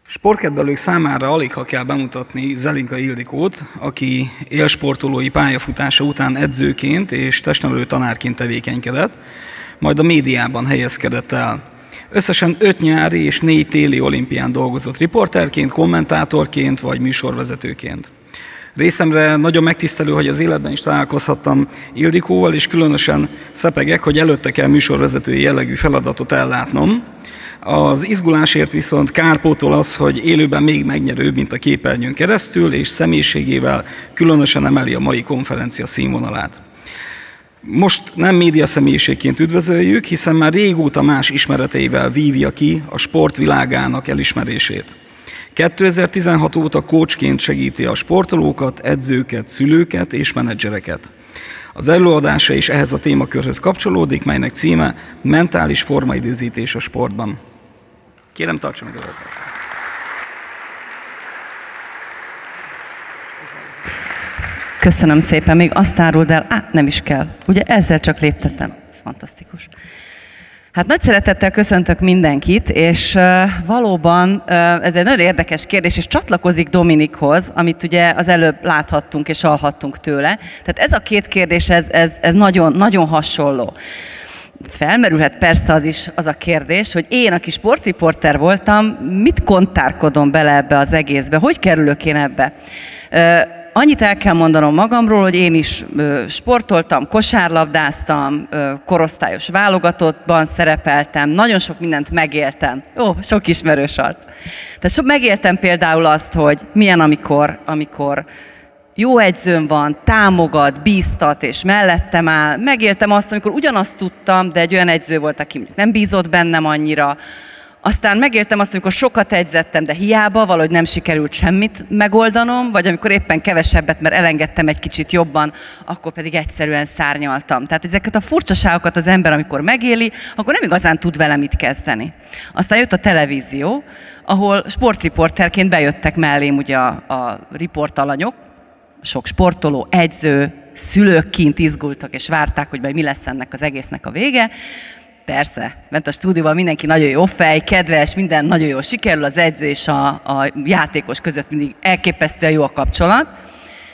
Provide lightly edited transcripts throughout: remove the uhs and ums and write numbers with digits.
Sportkedvelők számára aligha kell bemutatni Zelinka Ildikót, aki élsportolói pályafutása után edzőként és testnevelő tanárként tevékenykedett, majd a médiában helyezkedett el. Összesen 5 nyári és 4 téli olimpián dolgozott riporterként, kommentátorként vagy műsorvezetőként. Részemre nagyon megtisztelő, hogy az életben is találkozhattam Ildikóval, és különösen szepegek, hogy előtte kell műsorvezetői jellegű feladatot ellátnom. Az izgulásért viszont kárpótol az, hogy élőben még megnyerőbb, mint a képernyőn keresztül, és személyiségével különösen emeli a mai konferencia színvonalát. Most nem média személyiségként üdvözöljük, hiszen már régóta más ismereteivel vívja ki a sportvilágának elismerését. 2016 óta coachként segíti a sportolókat, edzőket, szülőket és menedzsereket. Az előadása is ehhez a témakörhöz kapcsolódik, melynek címe Mentális formaidőzítés a sportban. Kérem, tartsa meg az előadást. Köszönöm szépen, még azt áruld el, nem is kell. Ugye ezzel csak léptettem. Fantasztikus. Hát nagy szeretettel köszöntök mindenkit, és valóban ez egy nagyon érdekes kérdés, és csatlakozik Dominikhoz, amit ugye az előbb láthattunk és hallhattunk tőle. Tehát ez a két kérdés, ez nagyon, nagyon hasonló. Felmerülhet persze az a kérdés, hogy én, aki sportriporter voltam, mit kontárkodom bele ebbe az egészbe? Hogy kerülök én ebbe? Annyit el kell mondanom magamról, hogy én is sportoltam, kosárlabdáztam, korosztályos válogatottban szerepeltem, nagyon sok mindent megéltem. Ó, sok ismerős arc. Tehát megéltem például azt, hogy milyen amikor jó edzőm van, támogat, bíztat és mellettem áll. Megéltem azt, amikor ugyanazt tudtam, de egy olyan edző volt, aki nem bízott bennem annyira. Aztán megértem azt, amikor sokat edzettem, de hiába, valahogy nem sikerült semmit megoldanom, vagy amikor éppen kevesebbet, mert elengedtem egy kicsit jobban, akkor pedig egyszerűen szárnyaltam. Tehát ezeket a furcsaságokat az ember, amikor megéli, akkor nem igazán tud vele mit kezdeni. Aztán jött a televízió, ahol sportriporterként bejöttek mellém ugye a riportalanyok, sok sportoló, edző, szülők kint izgultak és várták, hogy mi lesz ennek az egésznek a vége. Persze, bent a stúdióban mindenki nagyon jó fej, kedves, minden nagyon jól sikerül, az edző és a játékos között mindig elképesztően jó a kapcsolat.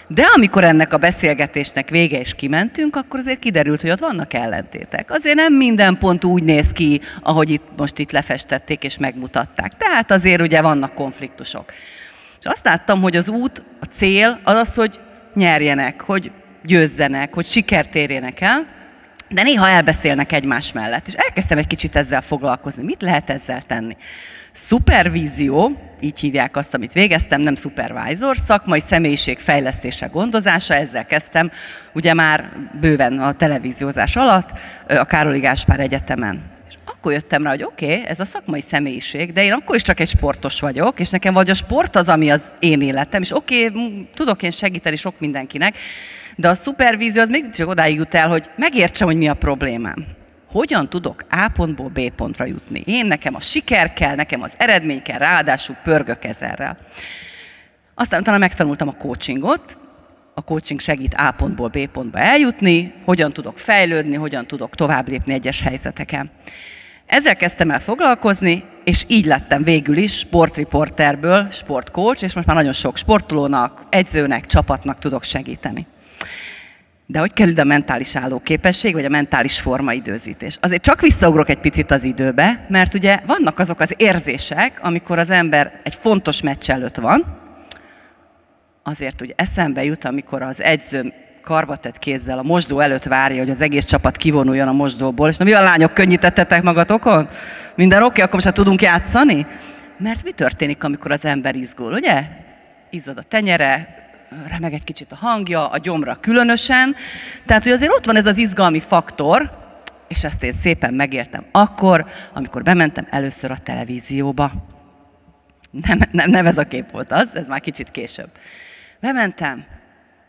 De amikor ennek a beszélgetésnek vége és kimentünk, akkor azért kiderült, hogy ott vannak ellentétek. Azért nem minden pont úgy néz ki, ahogy most itt lefestették és megmutatták. Tehát azért ugye vannak konfliktusok. És azt láttam, hogy az út, a cél az, hogy nyerjenek, hogy győzzenek, hogy sikert érjenek el, de néha elbeszélnek egymás mellett, és elkezdtem egy kicsit ezzel foglalkozni. Mit lehet ezzel tenni? Szupervízió, így hívják azt, amit végeztem, nem supervisor, szakmai személyiség fejlesztése, gondozása, ezzel kezdtem, ugye már bőven a televíziózás alatt, a Károli Gáspár Egyetemen. És akkor jöttem rá, hogy oké, ez a szakmai személyiség, de én akkor is csak egy sportos vagyok, és nekem vagy a sport az, ami az én életem, és oké, tudok én segíteni sok mindenkinek, de a szupervízió az még csak odáig jut el, hogy megértsem, hogy mi a problémám. Hogyan tudok A pontból B pontra jutni? Nekem a siker kell, nekem az eredmény kell, ráadásul pörgök ezerrel. Aztán utána megtanultam a coachingot. A coaching segít A pontból B pontba eljutni, hogyan tudok fejlődni, hogyan tudok tovább lépni egyes helyzeteken. Ezzel kezdtem el foglalkozni, és így lettem végül is sportriporterből sportcoach, és most már nagyon sok sportolónak, edzőnek, csapatnak tudok segíteni. De hogy kerül a mentális állóképesség, vagy a mentális formaidőzítés? Azért csak visszaugrok egy picit az időbe, mert ugye vannak azok az érzések, amikor az ember egy fontos meccs előtt van, azért ugye eszembe jut, amikor az edző karbatett kézzel a mosdó előtt várja, hogy az egész csapat kivonuljon a mosdóból, és na mi a lányok, könnyítettetek magatokon? Minden oké, akkor most már tudunk játszani? Mert mi történik, amikor az ember izgul, ugye? Izzad a tenyere, remeg egy kicsit a hangja, a gyomra különösen. Tehát, hogy azért ott van ez az izgalmi faktor, és ezt én szépen megértem akkor, amikor bementem először a televízióba. Nem ez a kép volt az, ez már kicsit később. Bementem,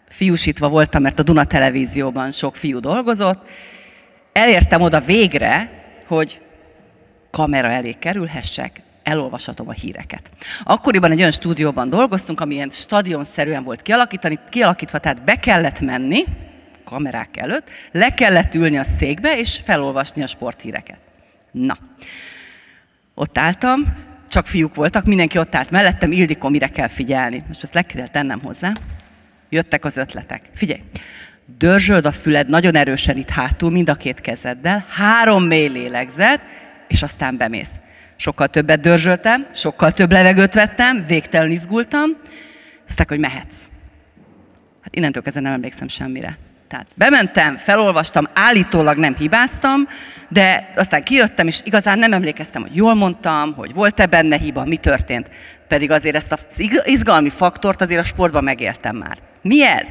fiúsítva voltam, mert a Duna televízióban sok fiú dolgozott. Elértem oda végre, hogy kamera elé kerülhessek, elolvashatom a híreket. Akkoriban egy olyan stúdióban dolgoztunk, ami ilyen stadionszerűen volt kialakítva, tehát be kellett menni, kamerák előtt, le kellett ülni a székbe, és felolvasni a sporthíreket. Na, ott álltam, csak fiúk voltak, mindenki ott állt mellettem, Ildikó, mire kell figyelni. Most azt le kell tennem hozzá. Jöttek az ötletek. Figyelj, dörzsöld a füled nagyon erősen itt hátul, mind a két kezeddel, 3 mély lélegzet, és aztán bemész. Sokkal többet dörzsöltem, sokkal több levegőt vettem, végtelenül izgultam, aztán, hogy mehetsz. Hát innentől kezdve nem emlékszem semmire. Tehát bementem, felolvastam, állítólag nem hibáztam, de aztán kijöttem, és igazán nem emlékeztem, hogy jól mondtam, hogy volt-e benne hiba, mi történt. Pedig azért ezt az izgalmi faktort azért a sportban megéltem már. Mi ez?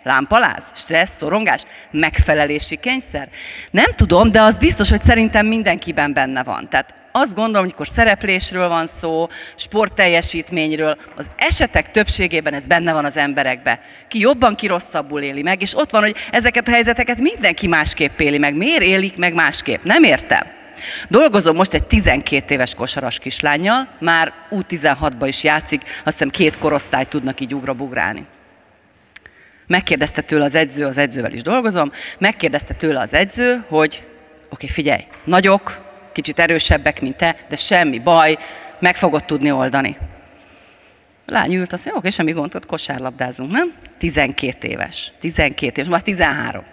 Lámpaláz? Stressz? Szorongás? Megfelelési kényszer? Nem tudom, de az biztos, hogy szerintem mindenkiben benne van. Tehát azt gondolom, hogy amikor szereplésről van szó, sportteljesítményről, az esetek többségében ez benne van az emberekbe. Ki jobban, ki rosszabbul éli meg, és ott van, hogy ezeket a helyzeteket mindenki másképp éli meg. Miért élik meg másképp? Nem értem. Dolgozom most egy 12 éves kosaras kislánnyal, már U16-ba is játszik, azt hiszem 2 korosztályt tudnak így ugrabugrálni. Megkérdezte tőle az edző, az edzővel is dolgozom, megkérdezte tőle az edző, hogy oké, figyelj, nagyok, kicsit erősebbek, mint te, de semmi baj, meg fogod tudni oldani. A lány ült, azt mondja, oké, semmi gond, ott kosárlabdázunk, nem? 12 éves, már 13.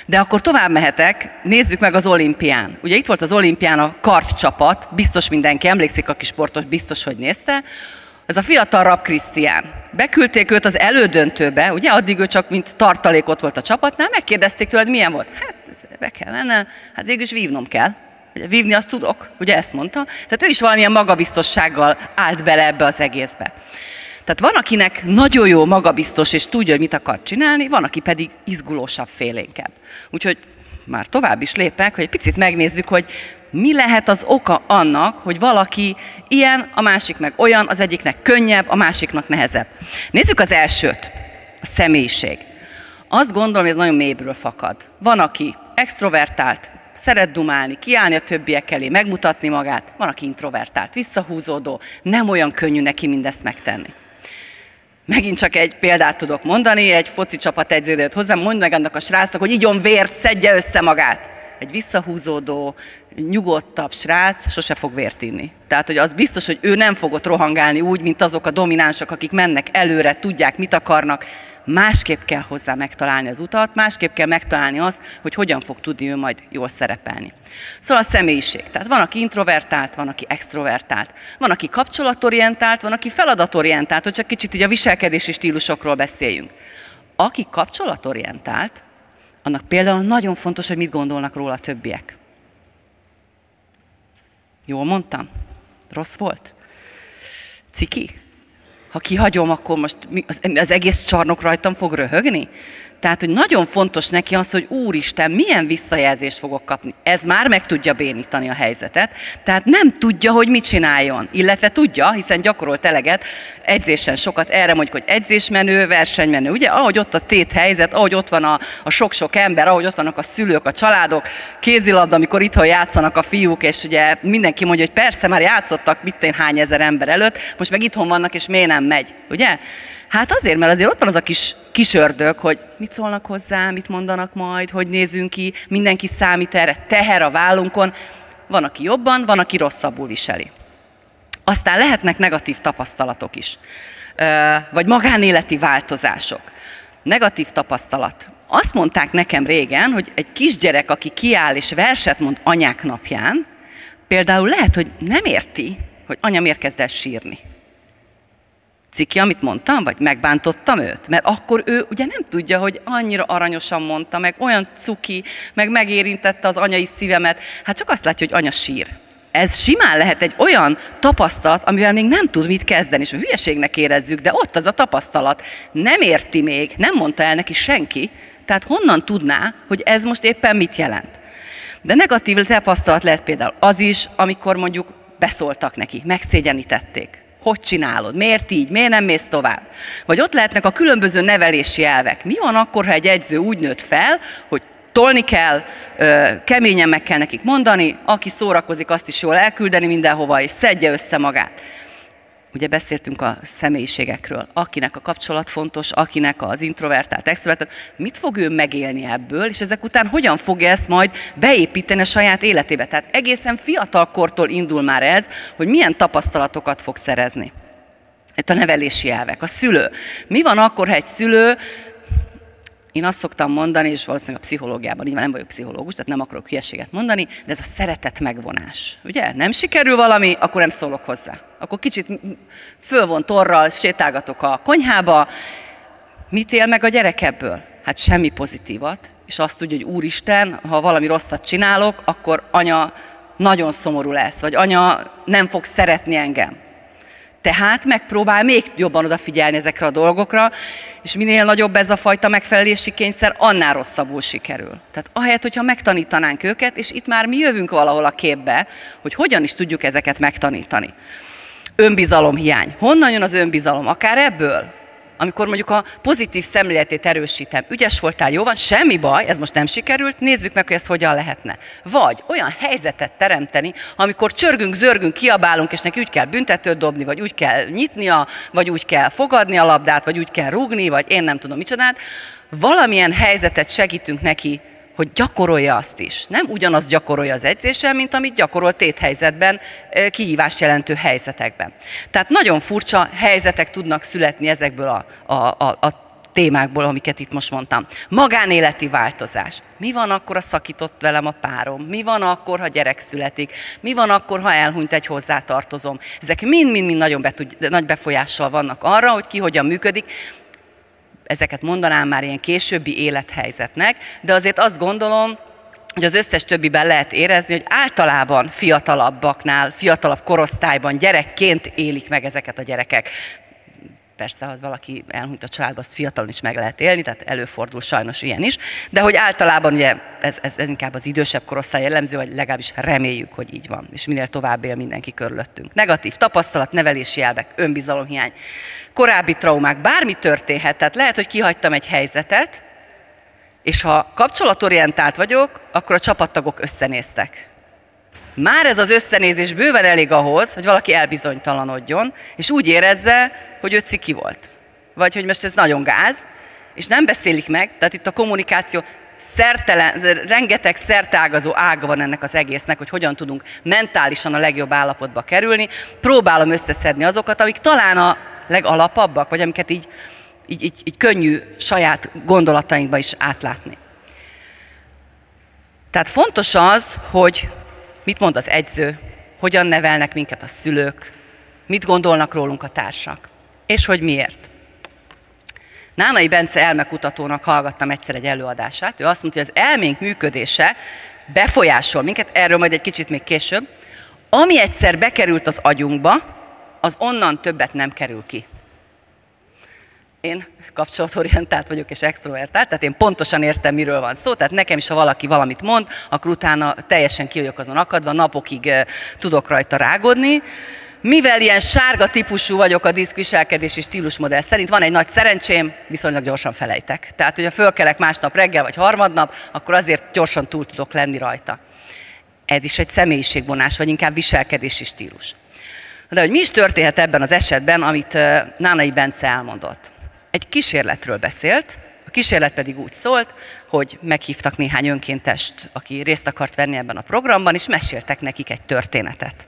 De akkor tovább mehetek, nézzük meg az olimpián. Ugye itt volt az olimpián a karfcsapat, biztos mindenki emlékszik, aki sportos, biztos, hogy nézte. Ez a fiatal Rapp Krisztián. Beküldték őt az elődöntőbe, ugye addig ő csak mint tartalék ott volt a csapatnál, megkérdezték tőle, hogy milyen volt. Hát be kell mennem, hát végül is vívnom kell. Ugye, vívni azt tudok, ugye ezt mondta. Tehát ő is valamilyen magabiztossággal állt bele ebbe az egészbe. Tehát van, akinek nagyon jó magabiztos, és tudja, hogy mit akar csinálni, van, aki pedig izgulósabb, félénkebb. Úgyhogy már tovább is lépek, hogy egy picit megnézzük, hogy mi lehet az oka annak, hogy valaki ilyen, a másik meg olyan, az egyiknek könnyebb, a másiknak nehezebb. Nézzük az elsőt, a személyiség. Azt gondolom, hogy ez nagyon mélybről fakad. Van, aki extrovertált, szeret dumálni, kiállni a többiek elé, megmutatni magát, van, aki introvertált, visszahúzódó, nem olyan könnyű neki mindezt megtenni. Megint csak egy példát tudok mondani, egy foci csapat edző jött hozzám, mondd meg annak a srácnak, hogy igyon vért, szedje össze magát. Egy visszahúzódó, nyugodtabb srác sose fog vért inni. Tehát, hogy az biztos, hogy ő nem fog ott rohangálni úgy, mint azok a dominánsok, akik mennek előre, tudják, mit akarnak. Másképp kell hozzá megtalálni az utat, másképp kell megtalálni azt, hogy hogyan fog tudni ő majd jól szerepelni. Szóval a személyiség. Tehát van, aki introvertált, van, aki extrovertált. Van, aki kapcsolatorientált, van, aki feladatorientált, hogy csak kicsit így a viselkedési stílusokról beszéljünk. Aki kapcsolatorientált, annak például nagyon fontos, hogy mit gondolnak róla a többiek. Jól mondtam? Rossz volt? Ciki? Ha kihagyom, akkor most az egész csarnok rajtam fog röhögni? Tehát, hogy nagyon fontos neki az, hogy úristen, milyen visszajelzést fogok kapni. Ez már meg tudja bénítani a helyzetet. Tehát nem tudja, hogy mit csináljon. Illetve tudja, hiszen gyakorolt eleget, edzésen sokat, erre mondjuk, hogy edzésmenő, versenymenő. Ugye, ahogy ott a téthelyzet, ahogy ott van a sok-sok ember, ahogy ott vannak a szülők, a családok, kézilabda, amikor itthon játszanak a fiúk, és ugye mindenki mondja, hogy persze, már játszottak mit hány ezer ember előtt, most meg itthon vannak, és miért nem megy, ugye? Hát azért, mert azért ott van az a kis ördög, hogy mit szólnak hozzá, mit mondanak majd, hogy nézünk ki, mindenki számít erre, teher a vállunkon. Van, aki jobban, van, aki rosszabbul viseli. Aztán lehetnek negatív tapasztalatok is, vagy magánéleti változások. Negatív tapasztalat. Azt mondták nekem régen, hogy egy kisgyerek, aki kiáll és verset mond anyák napján, például lehet, hogy nem érti, hogy anya miért kezd el sírni. Ciki, amit mondtam, vagy megbántottam őt? Mert akkor ő ugye nem tudja, hogy annyira aranyosan mondta, meg olyan cuki, meg megérintette az anyai szívemet. Hát csak azt látja, hogy anya sír. Ez simán lehet egy olyan tapasztalat, amivel még nem tud mit kezdeni, és hülyeségnek érezzük, de ott az a tapasztalat. Nem érti még, nem mondta el neki senki, tehát honnan tudná, hogy ez most éppen mit jelent. De negatív tapasztalat lehet például az is, amikor mondjuk beszóltak neki, megszégyenítették. Hogy csinálod? Miért így? Miért nem mész tovább? Vagy ott lehetnek a különböző nevelési elvek. Mi van akkor, ha egy edző úgy nőtt fel, hogy tolni kell, keményen meg kell nekik mondani, aki szórakozik, azt is jól elküldeni mindenhova, és szedje össze magát. Ugye beszéltünk a személyiségekről, akinek a kapcsolat fontos, akinek az introvertált, extrovertált, mit fog ő megélni ebből, és ezek után hogyan fogja ezt majd beépíteni a saját életébe. Tehát egészen fiatal kortól indul már ez, hogy milyen tapasztalatokat fog szerezni. Itt a nevelési elvek, a szülő. Mi van akkor, ha egy szülő, én azt szoktam mondani, és valószínűleg a pszichológiában, így nem vagyok pszichológus, tehát nem akarok hülyeséget mondani, de ez a szeretet megvonás. Ugye? Nem sikerül valami, akkor nem szólok hozzá. Akkor kicsit fölvont orral sétálgatok a konyhába. Mit él meg a gyerek ebből? Hát semmi pozitívat. És azt tudja, hogy úristen, ha valami rosszat csinálok, akkor anya nagyon szomorú lesz, vagy anya nem fog szeretni engem. Tehát megpróbál még jobban odafigyelni ezekre a dolgokra, és minél nagyobb ez a fajta megfelelési kényszer, annál rosszabbul sikerül. Tehát ahelyett, hogyha megtanítanánk őket, és itt már mi jövünk valahol a képbe, hogy hogyan is tudjuk ezeket megtanítani. Önbizalomhiány. Honnan jön az önbizalom? Akár ebből? Amikor mondjuk a pozitív szemléletét erősítem, ügyes voltál, jó van, semmi baj, ez most nem sikerült, nézzük meg, hogy ez hogyan lehetne. Vagy olyan helyzetet teremteni, amikor csörgünk, zörgünk, kiabálunk, és neki úgy kell büntetőt dobni, vagy úgy kell nyitnia, vagy úgy kell fogadni a labdát, vagy úgy kell rúgni, vagy én nem tudom micsodát. Valamilyen helyzetet segítünk neki, hogy gyakorolja azt is. Nem ugyanazt gyakorolja az edzésen, mint amit gyakorol téthelyzetben, kihívást jelentő helyzetekben. Tehát nagyon furcsa helyzetek tudnak születni ezekből a témákból, amiket itt most mondtam. Magánéleti változás. Mi van akkor, ha szakított velem a párom? Mi van akkor, ha gyerek születik? Mi van akkor, ha elhunyt egy hozzátartozom? Ezek mind-mind nagyon nagy befolyással vannak arra, hogy ki hogyan működik. Ezeket mondanám már ilyen későbbi élethelyzetnek, de azért azt gondolom, hogy az összes többiben lehet érezni, hogy általában fiatalabbaknál, fiatalabb korosztályban gyerekként élik meg ezeket a gyerekek. Persze, ha valaki elhunyt a családba, azt fiatalon is meg lehet élni, tehát előfordul sajnos ilyen is, de hogy általában ugye ez inkább az idősebb korosztály jellemző, vagy legalábbis reméljük, hogy így van, és minél tovább él mindenki körülöttünk. Negatív tapasztalat, nevelési elvek, önbizalomhiány, korábbi traumák, bármi történhet, tehát lehet, hogy kihagytam egy helyzetet, és ha kapcsolatorientált vagyok, akkor a csapattagok összenéztek. Már ez az összenézés bőven elég ahhoz, hogy valaki elbizonytalanodjon, és úgy érezze, hogy ő ciki volt. Vagy hogy most ez nagyon gáz, és nem beszélik meg, tehát itt a kommunikáció rengeteg szerteágazó ága van ennek az egésznek, hogy hogyan tudunk mentálisan a legjobb állapotba kerülni. Próbálom összeszedni azokat, amik talán a legalapabbak, vagy amiket így könnyű saját gondolatainkba is átlátni. Tehát fontos az, hogy mit mond az edző, hogyan nevelnek minket a szülők, mit gondolnak rólunk a társak, és hogy miért. Nánai Bence elmekutatónak hallgattam egyszer egy előadását, ő azt mondta, hogy az elménk működése befolyásol minket, erről majd egy kicsit még később, ami egyszer bekerült az agyunkba, az onnan többet nem kerül ki. Én kapcsolatorientált vagyok és extrovertált, tehát én pontosan értem, miről van szó, tehát nekem is, ha valaki valamit mond, akkor utána teljesen ki vagyok azon akadva, napokig tudok rajta rágódni. Mivel ilyen sárga típusú vagyok a diszkviselkedési stílusmodell szerint, van egy nagy szerencsém, viszonylag gyorsan felejtek. Tehát, hogyha fölkelek másnap reggel vagy harmadnap, akkor azért gyorsan túl tudok lenni rajta. Ez is egy személyiségvonás, vagy inkább viselkedési stílus. De hogy mi is történhet ebben az esetben, amit Nánai Bence elmondott. Egy kísérletről beszélt, a kísérlet pedig úgy szólt, hogy meghívtak néhány önkéntest, aki részt akart venni ebben a programban, és meséltek nekik egy történetet.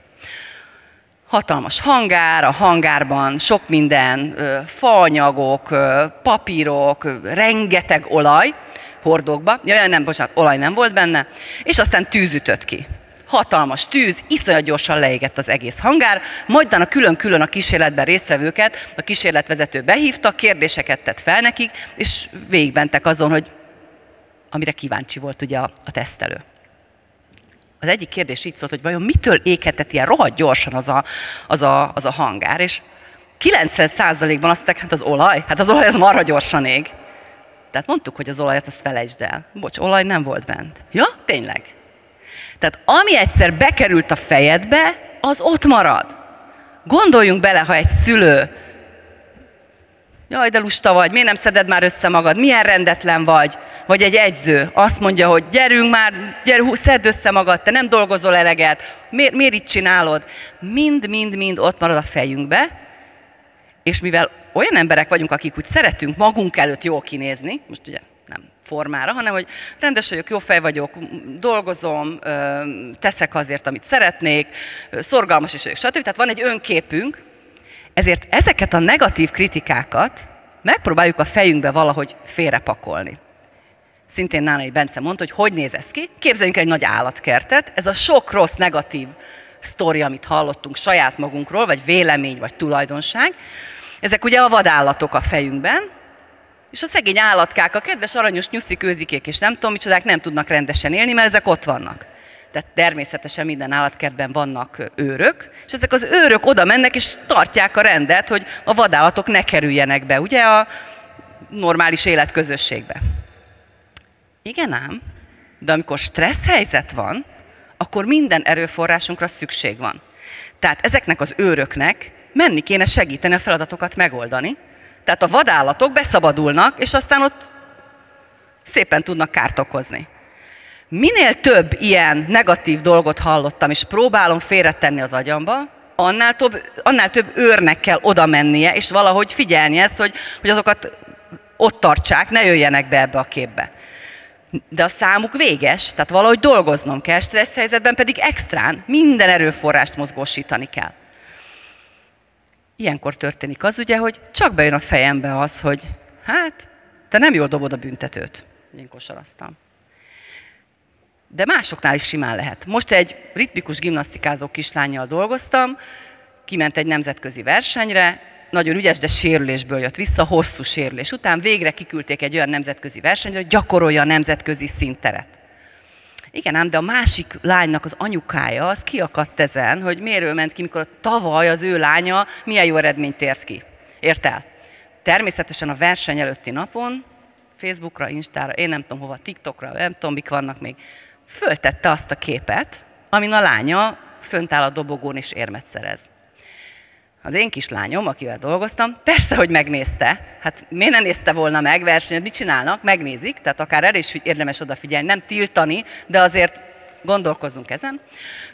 Hatalmas hangár, a hangárban sok minden, faanyagok, papírok, rengeteg olaj, hordókba, olaj nem volt benne, és aztán tűz ütött ki. Hatalmas tűz, iszonyat gyorsan leégett az egész hangár, majd utána külön-külön a kísérletben résztvevőket a kísérletvezető behívta, kérdéseket tett fel nekik, és végigmentek azon, hogy amire kíváncsi volt ugye a tesztelő. Az egyik kérdés így szólt, hogy vajon mitől éghetett ilyen rohadt gyorsan az a hangár, és 90%-ban azt mondták, hát az olaj az marha gyorsan ég. Tehát mondtuk, hogy az olajat azt felejtsd el. Bocs, olaj nem volt bent. Ja, tényleg. Tehát ami egyszer bekerült a fejedbe, az ott marad. Gondoljunk bele, ha egy szülő, jaj, de lusta vagy, miért nem szeded már össze magad, milyen rendetlen vagy egy edző azt mondja, hogy gyerünk már, szedd össze magad, te nem dolgozol eleget, miért így csinálod? Mind ott marad a fejünkbe, És mivel olyan emberek vagyunk, akik úgy szeretünk magunk előtt jól kinézni, most ugye nem formára, hanem hogy rendes vagyok, jó fej vagyok, dolgozom, teszek azért, amit szeretnék, szorgalmas is vagyok, stb. Tehát van egy önképünk, ezért ezeket a negatív kritikákat megpróbáljuk a fejünkbe valahogy félrepakolni. Szintén Nánai Bence mondta, hogy néz ez ki? Képzeljünk egy nagy állatkertet, ez a sok rossz, negatív sztori, amit hallottunk saját magunkról, vagy vélemény, vagy tulajdonság, ezek ugye a vadállatok a fejünkben, és a szegény állatkák, a kedves aranyos nyuszik, őzikék és nem tudom micsodák nem tudnak rendesen élni, mert ezek ott vannak. Tehát természetesen minden állatkertben vannak őrök, és ezek az őrök oda mennek és tartják a rendet, hogy a vadállatok ne kerüljenek be, ugye a normális életközösségbe. Igen ám, de amikor stressz helyzet van, akkor minden erőforrásunkra szükség van. Tehát ezeknek az őröknek menni kéne segíteni a feladatokat megoldani. Tehát a vadállatok beszabadulnak, és aztán ott szépen tudnak kárt okozni. Minél több ilyen negatív dolgot hallottam, és próbálom félretenni az agyamba, annál több őrnek kell oda mennie, és valahogy figyelni ezt, hogy azokat ott tartsák, ne jöjjenek be ebbe a képbe. De a számuk véges, tehát valahogy dolgoznom kell, stressz helyzetben pedig extrán minden erőforrást mozgósítani kell. Ilyenkor történik az ugye, hogy csak bejön a fejembe az, hogy hát, te nem jól dobod a büntetőt. Én kosaraztam. De másoknál is simán lehet. Most egy ritmikus gimnasztikázó kislánnyal dolgoztam, kiment egy nemzetközi versenyre, nagyon ügyes, de sérülésből jött vissza, hosszú sérülés után végre kiküldték egy olyan nemzetközi versenyre, hogy gyakorolja a nemzetközi színteret. Igen ám, de a másik lánynak az anyukája az kiakadt ezen, hogy miért ő ment ki, mikor tavaly az ő lánya milyen jó eredményt ért el. Természetesen a verseny előtti napon, Facebookra, Instára, én nem tudom hova, TikTokra, nem tudom mik vannak még, föltette azt a képet, amin a lánya fönt áll a dobogón és érmet szerez. Az én kislányom, akivel dolgoztam, persze, hogy megnézte. Hát miért ne nézte volna meg versenyt, mit csinálnak? Megnézik, tehát akár erre is érdemes odafigyelni, nem tiltani, de azért gondolkozzunk ezen.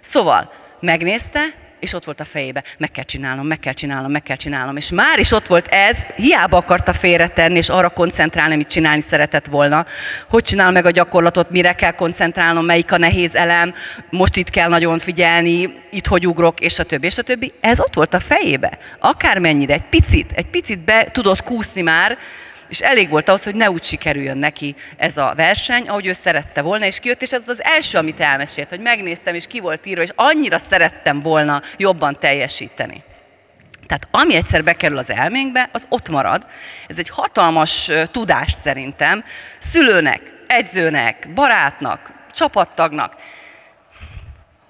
Szóval megnézte, és ott volt a fejébe, meg kell csinálnom, meg kell csinálnom, meg kell csinálnom. És már is ott volt ez, hiába akarta félretenni, és arra koncentrálni, amit csinálni szeretett volna. Hogy csinálom meg a gyakorlatot, mire kell koncentrálnom, melyik a nehéz elem, most itt kell nagyon figyelni, itt hogy ugrok, és a többi, és a többi. Ez ott volt a fejébe. Akármennyire, egy picit be tudott kúszni már, és elég volt ahhoz, hogy ne úgy sikerüljön neki ez a verseny, ahogy ő szerette volna, és kijött, és ez az első, amit elmesélt, hogy megnéztem, és ki volt írva, és annyira szerettem volna jobban teljesíteni. Tehát ami egyszer bekerül az elménkbe, az ott marad. Ez egy hatalmas tudás szerintem, szülőnek, edzőnek, barátnak, csapattagnak.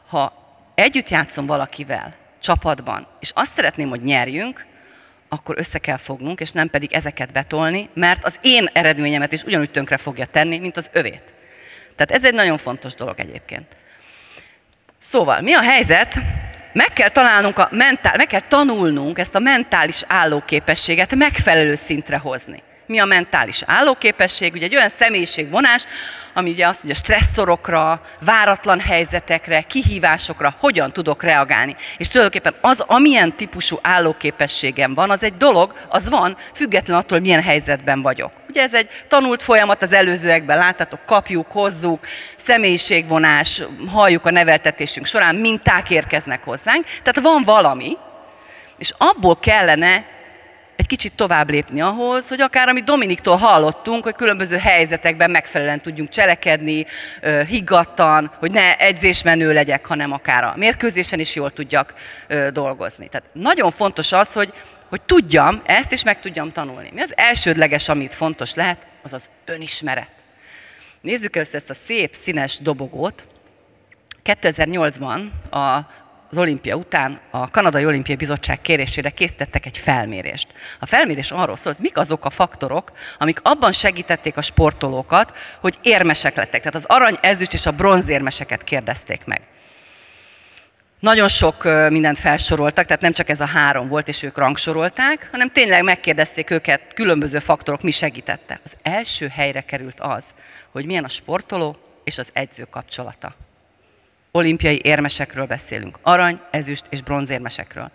Ha együtt játszom valakivel, csapatban, és azt szeretném, hogy nyerjünk, akkor össze kell fognunk, és nem pedig ezeket betolni, mert az én eredményemet is ugyanúgy tönkre fogja tenni, mint az övét. Tehát ez egy nagyon fontos dolog egyébként. Szóval, mi a helyzet? Meg kell tanulnunk ezt a mentális állóképességet megfelelő szintre hozni. Mi a mentális állóképesség? Ugye egy olyan személyiségvonás, ami ugye azt, hogy a stresszorokra, váratlan helyzetekre, kihívásokra hogyan tudok reagálni. És tulajdonképpen az, amilyen típusú állóképességem van, az egy dolog, az van, független attól, milyen helyzetben vagyok. Ugye ez egy tanult folyamat, az előzőekben láttátok, kapjuk, hozzuk, személyiségvonás, halljuk a neveltetésünk során, minták érkeznek hozzánk. Tehát van valami, és abból kellene egy kicsit tovább lépni ahhoz, hogy akár amit Dominiktól hallottunk, hogy különböző helyzetekben megfelelően tudjunk cselekedni, higgadtan, hogy ne edzésmenő legyek, hanem akár a mérkőzésen is jól tudjak dolgozni. Tehát nagyon fontos az, hogy tudjam ezt, és meg tudjam tanulni. Mi az elsődleges, amit fontos lehet, az az önismeret. Nézzük először ezt a szép, színes dobogót. 2008-ban az olimpia után a Kanadai Olimpiai Bizottság kérésére készítettek egy felmérést. A felmérés arról szólt, hogy mik azok a faktorok, amik abban segítették a sportolókat, hogy érmesek lettek. Tehát az arany, ezüst és a bronzérmeseket kérdezték meg. Nagyon sok mindent felsoroltak, tehát nem csak ez a 3 volt, és ők rangsorolták, hanem tényleg megkérdezték őket, különböző faktorok, mi segítette. Az első helyre került az, hogy milyen a sportoló és az edző kapcsolata. Olimpiai érmesekről beszélünk, arany, ezüst és bronzérmesekről.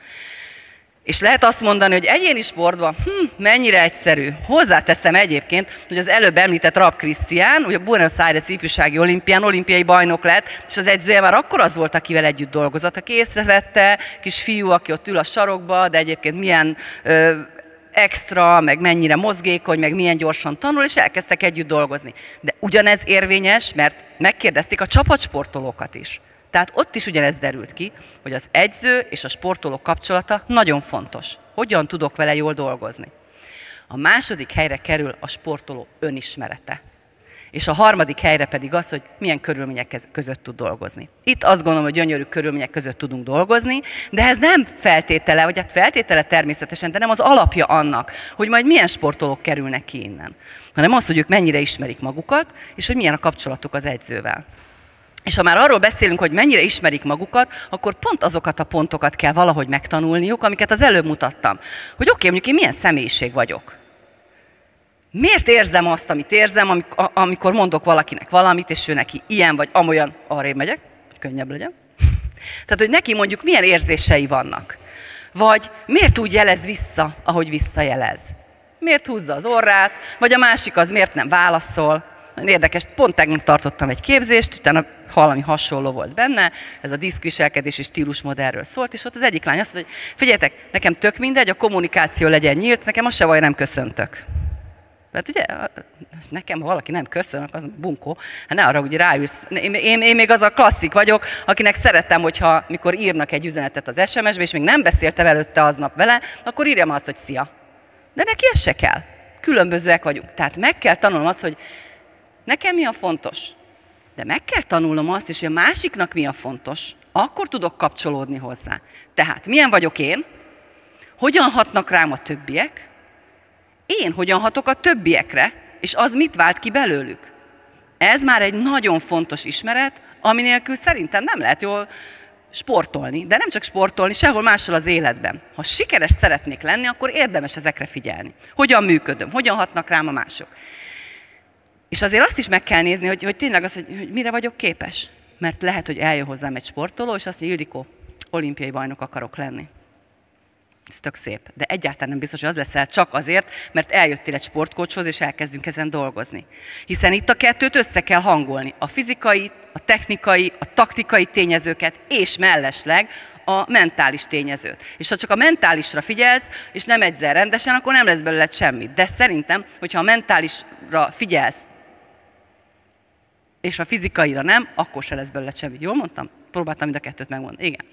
És lehet azt mondani, hogy egyéni sportban mennyire egyszerű. Hozzáteszem egyébként, hogy az előbb említett Raab Krisztián, ugye a Buenos Aires ifjúsági olimpián olimpiai bajnok lett, és az edzője már akkor az volt, akivel együtt dolgozott, aki észrevette, kis fiú, aki ott ül a sarokba, de egyébként milyen extra, meg mennyire mozgékony, meg milyen gyorsan tanul, és elkezdtek együtt dolgozni. De ugyanez érvényes, mert megkérdezték a csapatsportolókat is. Tehát ott is ugyanez derült ki, hogy az edző és a sportoló kapcsolata nagyon fontos. Hogyan tudok vele jól dolgozni? A második helyre kerül a sportoló önismerete. És a harmadik helyre pedig az, hogy milyen körülmények között tud dolgozni. Itt azt gondolom, hogy gyönyörű körülmények között tudunk dolgozni, de ez nem feltétele, vagy hát feltétele természetesen, de nem az alapja annak, hogy majd milyen sportolók kerülnek ki innen. Hanem az, hogy ők mennyire ismerik magukat, és hogy milyen a kapcsolatuk az edzővel. És ha már arról beszélünk, hogy mennyire ismerik magukat, akkor pont azokat a pontokat kell valahogy megtanulniuk, amiket az előbb mutattam. Hogy oké, mondjuk én milyen személyiség vagyok. Miért érzem azt, amit érzem, amikor mondok valakinek valamit, és ő neki ilyen vagy amolyan, arrébb megyek, hogy könnyebb legyen. Tehát, hogy neki mondjuk milyen érzései vannak. Vagy miért úgy jelez vissza, ahogy visszajelez. Miért húzza az orrát, vagy a másik az miért nem válaszol. Nagyon érdekes, pont tegnap tartottam egy képzést, utána valami hasonló volt benne, ez a diszkviselkedés és stílusmodellről szólt, és ott az egyik lány azt mondta, hogy figyeljetek, nekem tök mindegy, a kommunikáció legyen nyílt, nekem az se baj, nem köszöntök. Tehát ugye, nekem, ha valaki nem köszön, az bunkó, hát ne arra, hogy ráülsz. Én még az a klasszik vagyok, akinek szeretem, hogyha mikor írnak egy üzenetet az SMS-be, és még nem beszéltem előtte aznap vele, akkor írjam azt, hogy szia. De neki ez se kell. Különbözőek vagyunk. Tehát meg kell tanulnom azt, hogy nekem mi a fontos, de meg kell tanulnom azt is, hogy a másiknak mi a fontos, akkor tudok kapcsolódni hozzá. Tehát milyen vagyok én, hogyan hatnak rám a többiek, én hogyan hatok a többiekre, és az mit vált ki belőlük. Ez már egy nagyon fontos ismeret, ami nélkül szerintem nem lehet jól sportolni, de nem csak sportolni, sehol máshol az életben. Ha sikeres szeretnék lenni, akkor érdemes ezekre figyelni. Hogyan működöm, hogyan hatnak rám a mások. És azért azt is meg kell nézni, hogy tényleg az, hogy mire vagyok képes. Mert lehet, hogy eljön hozzám egy sportoló, és azt mondja, Ildikó, olimpiai bajnok akarok lenni. Ez tök szép, de egyáltalán nem biztos, hogy az leszel csak azért, mert eljöttél egy sportkócshoz, és elkezdünk ezen dolgozni. Hiszen itt a kettőt össze kell hangolni. A fizikai, a technikai, a taktikai tényezőket, és mellesleg a mentális tényezőt. És ha csak a mentálisra figyelsz, és nem edzel rendesen, akkor nem lesz belőled semmit. De szerintem, hogyha a mentálisra figyelsz, és a fizikaira nem, akkor se lesz belőle semmi. Jól mondtam? Próbáltam mind a kettőt megmondani. Igen.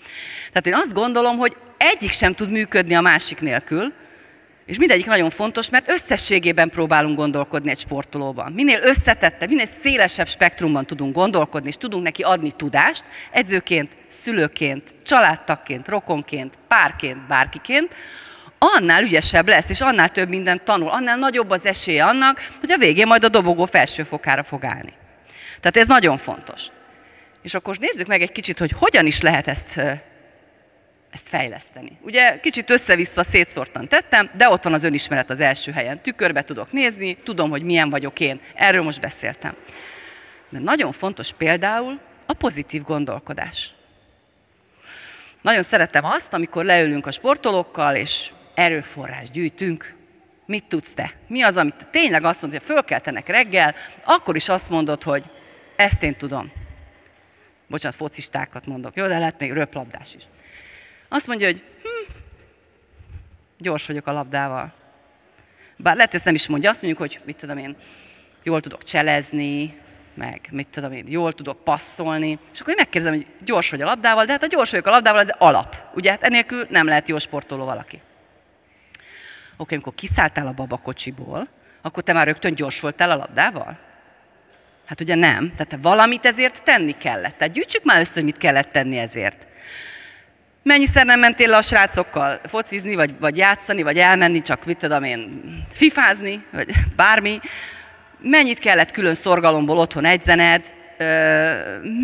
Tehát én azt gondolom, hogy egyik sem tud működni a másik nélkül, és mindegyik nagyon fontos, mert összességében próbálunk gondolkodni egy sportolóban. Minél összetettebb, minél szélesebb spektrumban tudunk gondolkodni, és tudunk neki adni tudást, edzőként, szülőként, családtagként, rokonként, párként, bárkiként, annál ügyesebb lesz, és annál több mindent tanul, annál nagyobb az esélye annak, hogy a végén majd a dobogó felső fokára fog állni. Tehát ez nagyon fontos. És akkor nézzük meg egy kicsit, hogy hogyan is lehet ezt fejleszteni. Ugye kicsit össze-vissza szétszórtan tettem, de ott van az önismeret az első helyen. Tükörbe tudok nézni, tudom, hogy milyen vagyok én. Erről most beszéltem. De nagyon fontos például a pozitív gondolkodás. Nagyon szeretem azt, amikor leülünk a sportolókkal, és erőforrás gyűjtünk. Mit tudsz te? Mi az, amit te tényleg azt mondod, hogy fölkeltenek reggel, akkor is azt mondod, hogy ezt én tudom. Bocsánat, focistákat mondok, jó, de lehet még röplabdás is. Azt mondja, hogy gyors vagyok a labdával. Bár lehet, hogy ezt nem is mondja, azt mondjuk, hogy mit tudom én, jól tudok cselezni, meg mit tudom én, jól tudok passzolni. És akkor én megkérdezem, hogy gyors vagy a labdával, de hát a gyors vagyok a labdával, ez alap. Ugye, hát enélkül nem lehet jó sportoló valaki. Oké, amikor kiszálltál a babakocsiból, akkor te már rögtön gyors voltál a labdával? Hát ugye nem. Tehát valamit ezért tenni kellett. Tehát gyűjtsük már össze, hogy mit kellett tenni ezért. Mennyiszer nem mentél le a srácokkal focizni, vagy játszani, vagy elmenni, csak mit tudom én, fifázni, vagy bármi. Mennyit kellett külön szorgalomból otthon edzened,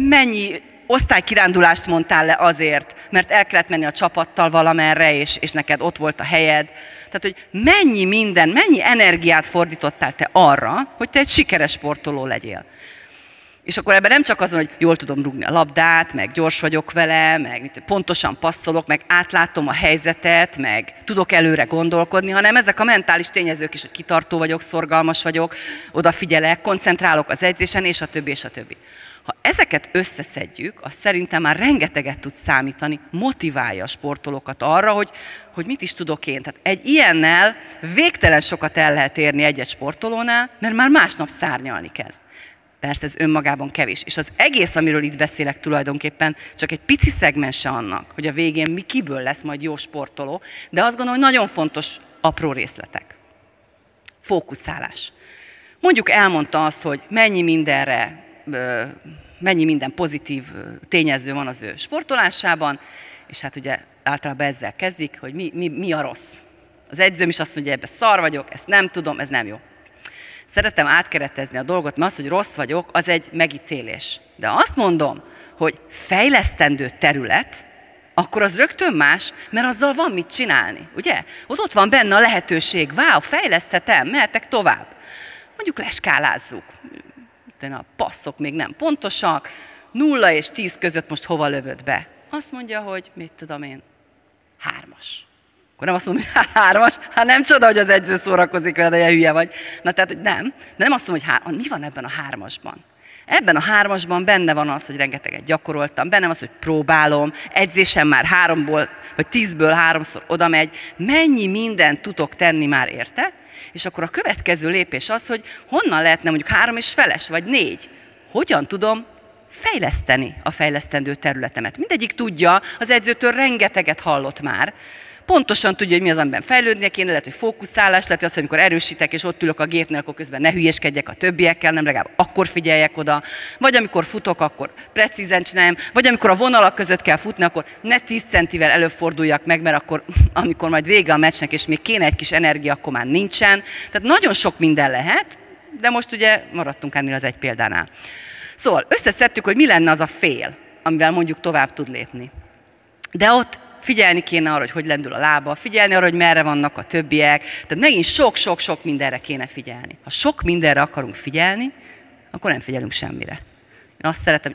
mennyi osztálykirándulást mondtál le azért, mert el kellett menni a csapattal valamerre, és neked ott volt a helyed. Tehát, hogy mennyi energiát fordítottál te arra, hogy te egy sikeres sportoló legyél. És akkor ebben nem csak azon, hogy jól tudom rúgni a labdát, meg gyors vagyok vele, meg pontosan passzolok, meg átlátom a helyzetet, meg tudok előre gondolkodni, hanem ezek a mentális tényezők is, hogy kitartó vagyok, szorgalmas vagyok, odafigyelek, koncentrálok az edzésen, és a többi, és a többi. Ha ezeket összeszedjük, az szerintem már rengeteget tud számítani, motiválja a sportolókat arra, hogy mit is tudok én. Tehát egy ilyennel végtelen sokat el lehet érni egy-egy sportolónál, mert már másnap szárnyalni kezd. Persze ez önmagában kevés. És az egész, amiről itt beszélek tulajdonképpen, csak egy pici szegmense annak, hogy a végén kiből lesz majd jó sportoló, de azt gondolom, hogy nagyon fontos apró részletek. Fókuszálás. Mondjuk elmondta azt, hogy mennyi minden pozitív tényező van az ő sportolásában, és hát ugye általában ezzel kezdik, hogy mi a rossz. Az edzőm is azt mondja, hogy ebben szar vagyok, ezt nem tudom, ez nem jó. Szeretem átkeretezni a dolgot, mert az, hogy rossz vagyok, az egy megítélés. De azt mondom, hogy fejlesztendő terület, akkor az rögtön más, mert azzal van mit csinálni, ugye? Ott van benne a lehetőség, fejleszthetem, mehetek tovább. Mondjuk leskálázzuk. A passzok még nem pontosak, 0 és 10 között most hova lövöd be? Azt mondja, hogy mit tudom én, 3-as. Akkor nem azt mondom, hogy 3-as, hát nem csoda, hogy az edző szórakozik veled, de hülye vagy. Na tehát, hogy nem. De nem azt mondom, hogy mi van ebben a 3-asban? Ebben a 3-asban benne van az, hogy rengeteget gyakoroltam, benne van az, hogy próbálom, edzésem már 3-ból, vagy 10-ből 3-szor oda megy, mennyi mindent tudok tenni már érte, és akkor a következő lépés az, hogy honnan lehetne mondjuk 3,5 vagy 4. Hogyan tudom fejleszteni a fejlesztendő területemet. Mindegyik tudja, az edzőtől rengeteget hallott már. Pontosan tudja, hogy mi az, amiben fejlődnie kéne, lehet, hogy fókuszálás, lehet, hogy az, hogy amikor erősítek, és ott ülök a gépnél, akkor közben ne hülyeskedjek a többiekkel, nem legalább akkor figyeljek oda, vagy amikor futok, akkor precízen csináljam, vagy amikor a vonalak között kell futni, akkor ne 10 centivel előbb forduljak meg, mert akkor, amikor majd vége a meccsnek, és még kéne egy kis energia, akkor már nincsen. Tehát nagyon sok minden lehet, de most ugye maradtunk ennél az egy példánál. Szóval összeszedtük, hogy mi lenne az a fél, amivel mondjuk tovább tud lépni. De ott figyelni kéne arra, hogy lendül a lába, figyelni arra, hogy merre vannak a többiek, tehát megint sok-sok-sok mindenre kéne figyelni. Ha sok mindenre akarunk figyelni, akkor nem figyelünk semmire. Én azt szeretem,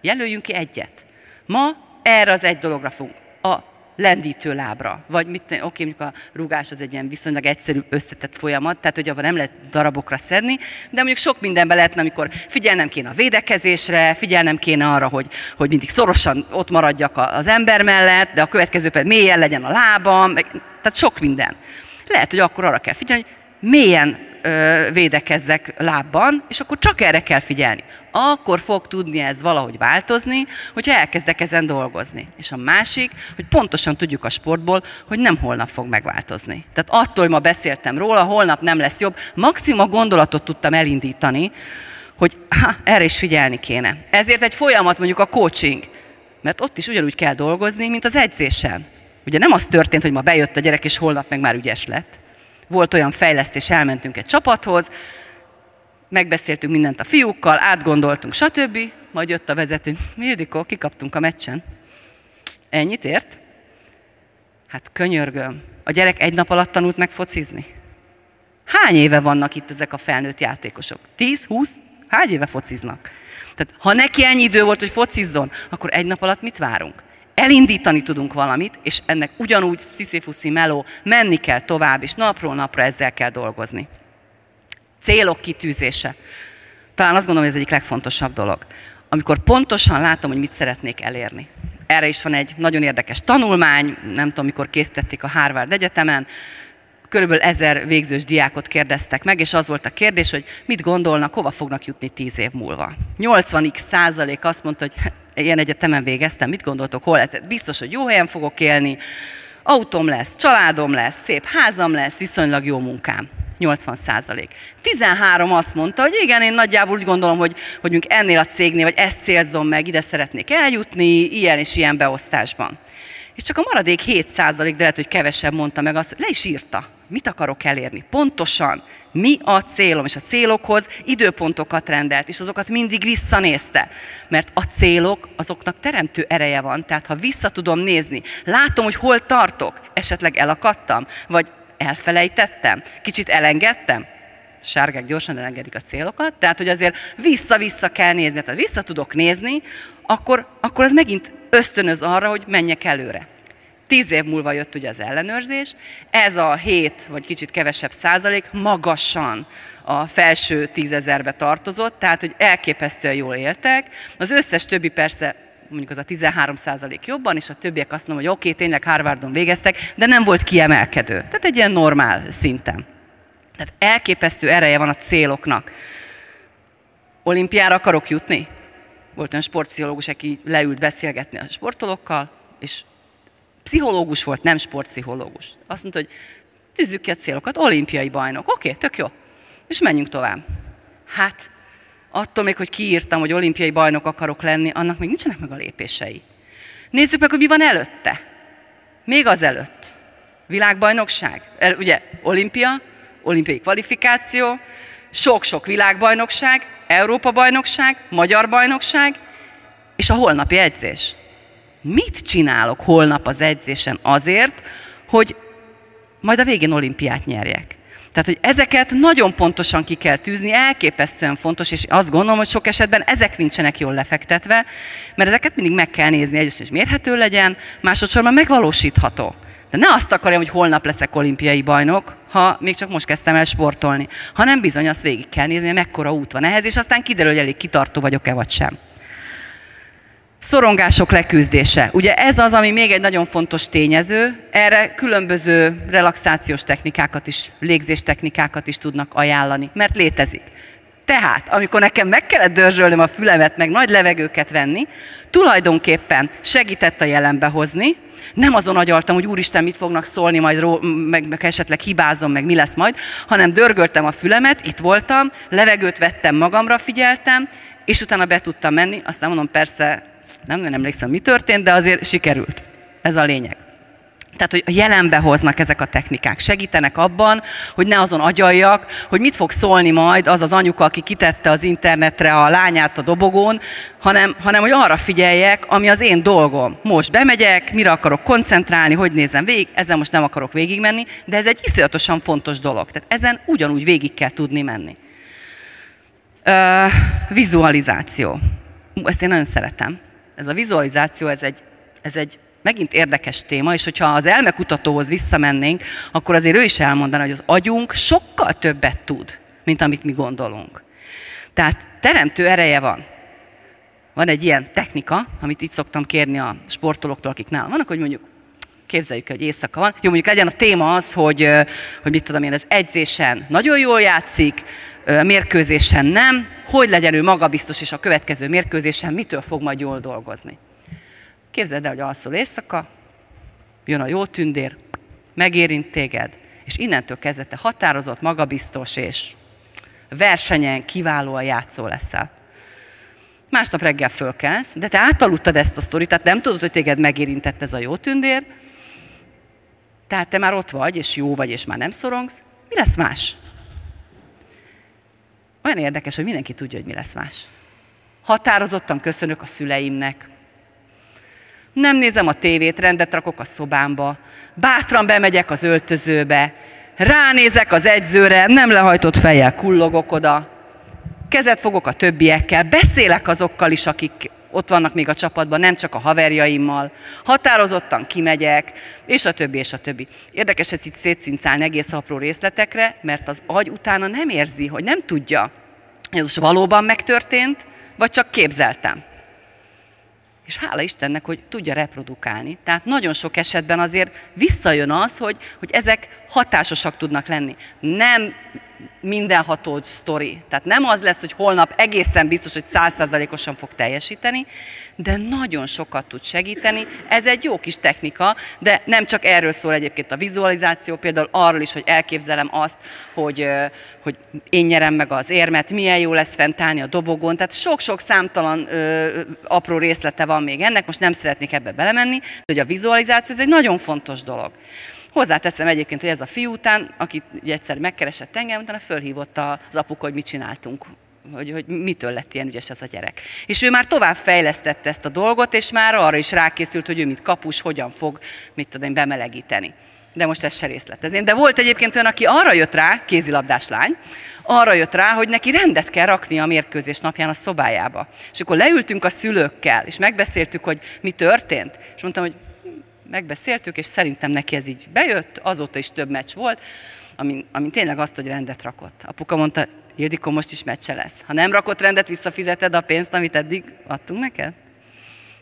jelöljünk ki egyet. Ma erre az egy dologra fogunk, a lendítő lábra, vagy mondjuk a rugás az egy ilyen viszonylag egyszerű összetett folyamat, tehát hogy abban nem lehet darabokra szedni, de mondjuk sok mindenben lehetne, amikor figyelnem kéne a védekezésre, figyelnem kéne arra, hogy mindig szorosan ott maradjak az ember mellett, de a következő pedig mélyen legyen a lábam, tehát sok minden. Lehet, hogy akkor arra kell figyelni, hogy mélyen védekezzek lábban, és akkor csak erre kell figyelni. Akkor fog tudni ez valahogy változni, hogyha elkezdek ezen dolgozni. És a másik, hogy pontosan tudjuk a sportból, hogy nem holnap fog megváltozni. Tehát attól, hogy ma beszéltem róla, holnap nem lesz jobb, maximum a gondolatot tudtam elindítani, hogy erre is figyelni kéne. Ezért egy folyamat mondjuk a coaching, mert ott is ugyanúgy kell dolgozni, mint az edzésen. Ugye nem az történt, hogy ma bejött a gyerek, és holnap meg már ügyes lett. Volt olyan fejlesztés, elmentünk egy csapathoz, megbeszéltünk mindent a fiúkkal, átgondoltunk, stb. Majd jött a vezető, Ildikó, kikaptunk a meccsen. Ennyit ért? Hát könyörgöm, a gyerek egy nap alatt tanult meg focizni. Hány éve vannak itt ezek a felnőtt játékosok? 10, 20? Hány éve fociznak? Tehát ha neki ennyi idő volt, hogy focizzon, akkor egy nap alatt mit várunk? Elindítani tudunk valamit, és ennek ugyanúgy sziszifuszi meló, menni kell tovább, és napról napra ezzel kell dolgozni. Célok kitűzése. Talán azt gondolom, hogy ez egyik legfontosabb dolog. Amikor pontosan látom, hogy mit szeretnék elérni. Erre is van egy nagyon érdekes tanulmány, nem tudom, mikor készítették a Harvard Egyetemen, körülbelül 1000 végzős diákot kérdeztek meg, és az volt a kérdés, hogy mit gondolnak, hova fognak jutni 10 év múlva. 80% azt mondta, hogy ilyen egyetemen végeztem, mit gondoltok, hol lehet? Biztos, hogy jó helyen fogok élni, autóm lesz, családom lesz, szép házam lesz, viszonylag jó munkám. 80%. 13 azt mondta, hogy igen, én nagyjából úgy gondolom, hogy mondjuk ennél a cégnél, vagy ezt célzom meg, ide szeretnék eljutni, ilyen és ilyen beosztásban. És csak a maradék 7%, de lehet, hogy kevesebb mondta meg azt, hogy le is írta, mit akarok elérni. Pontosan, mi a célom, és a célokhoz időpontokat rendelt, és azokat mindig visszanézte. Mert a célok, azoknak teremtő ereje van, tehát ha vissza tudom nézni, látom, hogy hol tartok, esetleg elakadtam, vagy elfelejtettem, kicsit elengedtem, sárgák gyorsan elengedik a célokat, tehát hogy azért vissza-vissza kell nézni, tehát vissza tudok nézni, akkor az megint ösztönöz arra, hogy menjek előre. 10 év múlva jött ugye az ellenőrzés, ez a 7 vagy kicsit kevesebb százalék magasan a felső 10 000-be tartozott, tehát hogy elképesztően jól éltek. Az összes többi persze, mondjuk az a 13% jobban, és a többiek azt mondom, hogy oké, tényleg Harvardon végeztek, de nem volt kiemelkedő. Tehát egy ilyen normál szinten. Tehát elképesztő ereje van a céloknak. Olimpiára akarok jutni? Volt olyan sportpszichológus, aki leült beszélgetni a sportolókkal, és pszichológus volt, nem sportpszichológus. Azt mondta, hogy tűzzük ki a célokat, olimpiai bajnok. Oké, tök jó. És menjünk tovább. Hát, attól még, hogy kiírtam, hogy olimpiai bajnok akarok lenni, annak még nincsenek meg a lépései. Nézzük meg, hogy mi van előtte. Még azelőtt. Világbajnokság. Ugye olimpia, olimpiai kvalifikáció, sok-sok világbajnokság, Európa-bajnokság, magyar bajnokság, és a holnapi edzés. Mit csinálok holnap az edzésen azért, hogy majd a végén olimpiát nyerjek? Tehát, hogy ezeket nagyon pontosan ki kell tűzni, elképesztően fontos, és azt gondolom, hogy sok esetben ezek nincsenek jól lefektetve, mert ezeket mindig meg kell nézni, egyrészt, hogy mérhető legyen, másodszorban megvalósítható. De ne azt akarjam, hogy holnap leszek olimpiai bajnok, ha még csak most kezdtem el sportolni, hanem bizony azt végig kell nézni, hogy mekkora út van ehhez, és aztán kiderül, hogy elég kitartó vagyok-e vagy sem. Szorongások leküzdése. Ugye ez az, ami még egy nagyon fontos tényező, erre különböző relaxációs technikákat is, légzéstechnikákat is tudnak ajánlani, mert létezik. Tehát, amikor nekem meg kellett dörzsölnöm a fülemet, meg nagy levegőket venni, tulajdonképpen segített a jelenbe hozni, nem azon agyaltam, hogy úristen, mit fognak szólni, majd meg esetleg hibázom, meg mi lesz majd, hanem dörgöltem a fülemet, itt voltam, levegőt vettem, magamra figyeltem, és utána be tudtam menni, aztán mondom, persze, nem emlékszem, mi történt, de azért sikerült. Ez a lényeg. Tehát, hogy a jelenbe hoznak ezek a technikák, segítenek abban, hogy ne azon agyaljak, hogy mit fog szólni majd az az anyuka, aki kitette az internetre a lányát a dobogón, hanem hogy arra figyeljek, ami az én dolgom. Most bemegyek, mire akarok koncentrálni, hogy nézem végig, ezen most nem akarok végigmenni, de ez egy iszonyatosan fontos dolog. Tehát ezen ugyanúgy végig kell tudni menni. Vizualizáció. Ezt én nagyon szeretem. Ez a vizualizáció, ez egy megint érdekes téma, és hogyha az elmekutatóhoz visszamennénk, akkor azért ő is elmondaná, hogy az agyunk sokkal többet tud, mint amit mi gondolunk. Tehát teremtő ereje van. Van egy ilyen technika, amit itt szoktam kérni a sportolóktól, akik nálam vannak, hogy mondjuk képzeljük el, hogy éjszaka van. Jó, mondjuk legyen a téma az, hogy mit tudom én, az edzésen nagyon jól játszik, mérkőzésen nem, hogy legyen ő magabiztos, és a következő mérkőzésen mitől fog majd jól dolgozni. Képzeld el, hogy alszol éjszaka, jön a jó tündér, megérint téged, és innentől kezdve te határozott, magabiztos, és versenyen kiválóan játszó leszel. Másnap reggel fölkelsz, de te átaludtad ezt a sztorit, tehát nem tudod, hogy téged megérintett ez a jó tündér, tehát te már ott vagy, és jó vagy, és már nem szorongsz. Mi lesz más? Olyan érdekes, hogy mindenki tudja, hogy mi lesz más. Határozottan köszönök a szüleimnek. Nem nézem a tévét, rendet rakok a szobámba. Bátran bemegyek az öltözőbe. Ránézek az edzőre, nem lehajtott fejjel kullogok oda. Kezet fogok a többiekkel, beszélek azokkal is, akik ott vannak még a csapatban, nem csak a haverjaimmal. Határozottan kimegyek, és a többi, és a többi. Érdekes ez itt szétszincálni egész apró részletekre, mert az agy utána nem érzi, hogy nem tudja, ez most valóban megtörtént, vagy csak képzeltem. És hála Istennek, hogy tudja reprodukálni. Tehát nagyon sok esetben azért visszajön az, hogy ezek hatásosak tudnak lenni. Nem mindenható sztori. Tehát nem az lesz, hogy holnap egészen biztos, hogy 100%-osan fog teljesíteni, de nagyon sokat tud segíteni. Ez egy jó kis technika, de nem csak erről szól egyébként a vizualizáció, például arról is, hogy elképzelem azt, hogy én nyerem meg az érmet, milyen jó lesz fent állni a dobogón. Tehát sok-sok számtalan apró részlete van még ennek, most nem szeretnék ebbe belemenni, de hogy a vizualizáció ez egy nagyon fontos dolog. Hozzáteszem egyébként, hogy ez a fiú után, aki egyszer megkeresett engem, utána fölhívott az apuka, hogy mit csináltunk, hogy mitől lett ilyen ügyes ez a gyerek. És ő már tovább fejlesztette ezt a dolgot, és már arra is rákészült, hogy ő mint kapus hogyan fog, mit tudom én, bemelegíteni. De most ezt se részletezném. De volt egyébként olyan, aki arra jött rá, kézilabdás lány, arra jött rá, hogy neki rendet kell rakni a mérkőzés napján a szobájába. És akkor leültünk a szülőkkel, és megbeszéltük, hogy mi történt. És mondtam, hogy megbeszéltük, és szerintem neki ez így bejött, azóta is több meccs volt, amin tényleg azt, hogy rendet rakott. Apuka mondta, Ildikó, most is meccse lesz. Ha nem rakott rendet, visszafizeted a pénzt, amit eddig adtunk neked?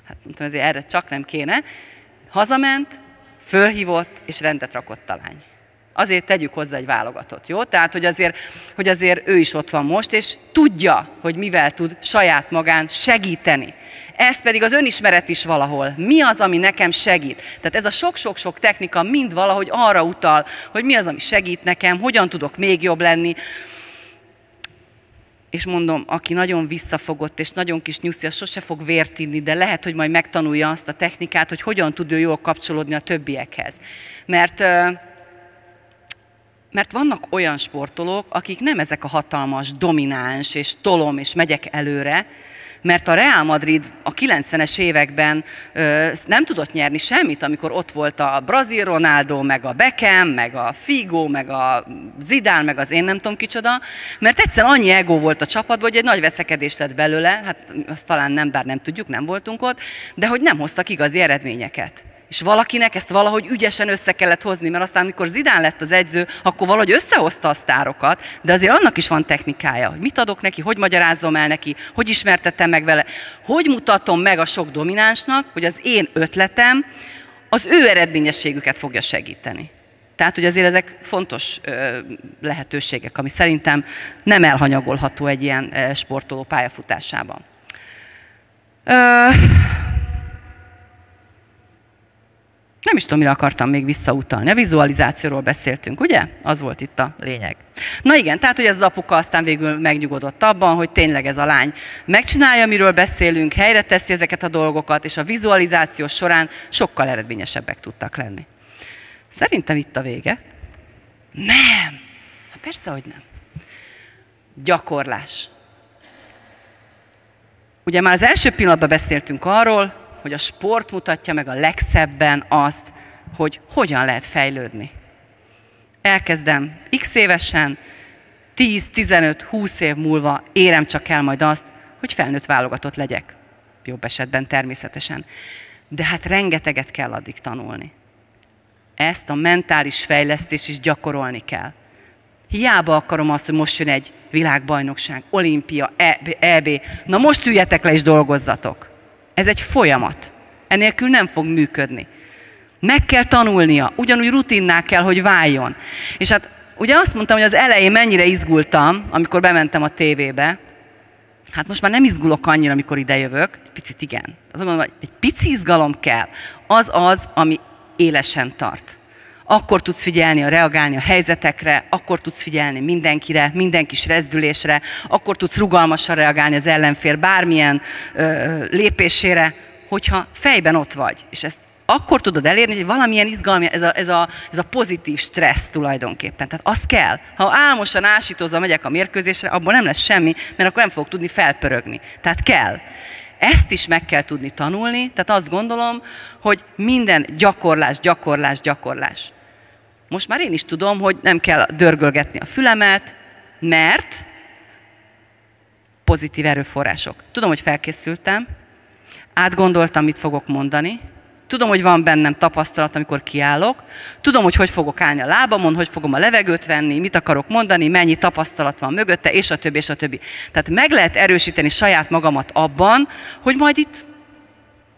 Hát mondtam, azért erre csak nem kéne. Hazament, fölhívott, és rendet rakott a lány. Azért tegyük hozzá egy válogatott, jó? Tehát, hogy azért ő is ott van most, és tudja, hogy mivel tud saját magán segíteni. Ez pedig az önismeret is valahol. Mi az, ami nekem segít? Tehát ez a sok-sok-sok technika mind valahogy arra utal, hogy mi az, ami segít nekem, hogyan tudok még jobb lenni. És mondom, aki nagyon visszafogott és nagyon kis nyuszi, az sose fog vért inni, de lehet, hogy majd megtanulja azt a technikát, hogy hogyan tud ő jól kapcsolódni a többiekhez. Mert vannak olyan sportolók, akik nem ezek a hatalmas, domináns és tolom és megyek előre, mert a Real Madrid a 90-es években nem tudott nyerni semmit, amikor ott volt a brazil Ronaldo, meg a Beckham, meg a Figo, meg a Zidane, meg az én nem tudom kicsoda, mert egyszerűen annyi ego volt a csapatban, hogy egy nagy veszekedés lett belőle, hát azt talán nem, bár nem tudjuk, nem voltunk ott, de hogy nem hoztak igazi eredményeket. És valakinek ezt valahogy ügyesen össze kellett hozni, mert aztán, amikor Zidane lett az edző, akkor valahogy összehozta a sztárokat, de azért annak is van technikája, hogy mit adok neki, hogy magyarázom el neki, hogy ismertettem meg vele, hogy mutatom meg a sok dominánsnak, hogy az én ötletem az ő eredményességüket fogja segíteni. Tehát, hogy azért ezek fontos lehetőségek, ami szerintem nem elhanyagolható egy ilyen sportoló pályafutásában. Nem is tudom, mire akartam még visszautalni. A vizualizációról beszéltünk, ugye? Az volt itt a lényeg. Na igen, tehát, hogy ez az apuka aztán végül megnyugodott abban, hogy tényleg ez a lány megcsinálja, amiről beszélünk, helyre teszi ezeket a dolgokat, és a vizualizáció során sokkal eredményesebbek tudtak lenni. Szerintem itt a vége. Nem! Hát persze, hogy nem. Gyakorlás. Ugye már az első pillanatban beszéltünk arról, hogy a sport mutatja meg a legszebben azt, hogy hogyan lehet fejlődni. Elkezdem x évesen, 10, 15, 20 év múlva érem csak el majd azt, hogy felnőtt válogatott legyek. Jobb esetben természetesen. De hát rengeteget kell addig tanulni. Ezt a mentális fejlesztést is gyakorolni kell. Hiába akarom azt, hogy most jön egy világbajnokság, olimpia, EB. Na most üljetek le és dolgozzatok. Ez egy folyamat. Enélkül nem fog működni. Meg kell tanulnia, ugyanúgy rutinná kell, hogy váljon. És hát ugye azt mondtam, hogy az elején mennyire izgultam, amikor bementem a tévébe. Hát most már nem izgulok annyira, amikor idejövök. Egy picit igen. Azt mondom, hogy egy pici izgalom kell. Az, ami élesen tart. Akkor tudsz figyelni, reagálni a helyzetekre, akkor tudsz figyelni mindenkire, minden kis rezdülésre, akkor tudsz rugalmasan reagálni az ellenfél bármilyen lépésére, hogyha fejben ott vagy. És ezt akkor tudod elérni, hogy valamilyen izgalmi, ez a pozitív stressz tulajdonképpen. Tehát az kell. Ha álmosan ásítózva megyek a mérkőzésre, abból nem lesz semmi, mert akkor nem fogok tudni felpörögni. Tehát kell. Ezt is meg kell tudni tanulni, tehát azt gondolom, hogy minden gyakorlás. Most már én is tudom, hogy nem kell dörgölgetni a fülemet, mert pozitív erőforrások. Tudom, hogy felkészültem, átgondoltam, mit fogok mondani, tudom, hogy van bennem tapasztalat, amikor kiállok, tudom, hogy fogok állni a lábamon, hogy fogom a levegőt venni, mit akarok mondani, mennyi tapasztalat van mögötte, és a többi, és a többi. Tehát meg lehet erősíteni saját magamat abban, hogy majd itt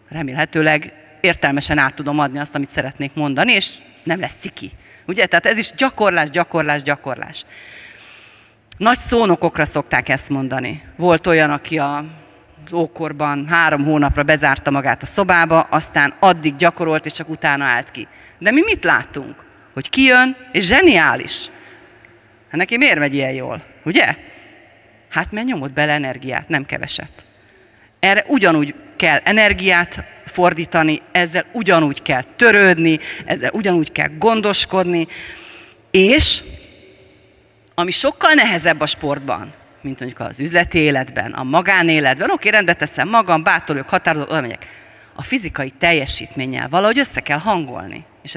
remélhetőleg értelmesen át tudom adni azt, amit szeretnék mondani, és nem lesz ciki. Ugye? Tehát ez is gyakorlás. Nagy szónokokra szokták ezt mondani. Volt olyan, aki az ókorban 3 hónapra bezárta magát a szobába, aztán addig gyakorolt, és csak utána állt ki. De mi mit láttunk? Hogy kijön, és zseniális. Hát neki miért megy ilyen jól? Ugye? Hát mert nyomott bele energiát, nem keveset. Erre ugyanúgy kell energiát fordítani, ezzel ugyanúgy kell törődni, ezzel ugyanúgy kell gondoskodni, és ami sokkal nehezebb a sportban, mint mondjuk az üzleti életben, a magánéletben, oké, rendbe teszem magam, bátorok, határozott, oda megyek. A fizikai teljesítménnyel valahogy össze kell hangolni. És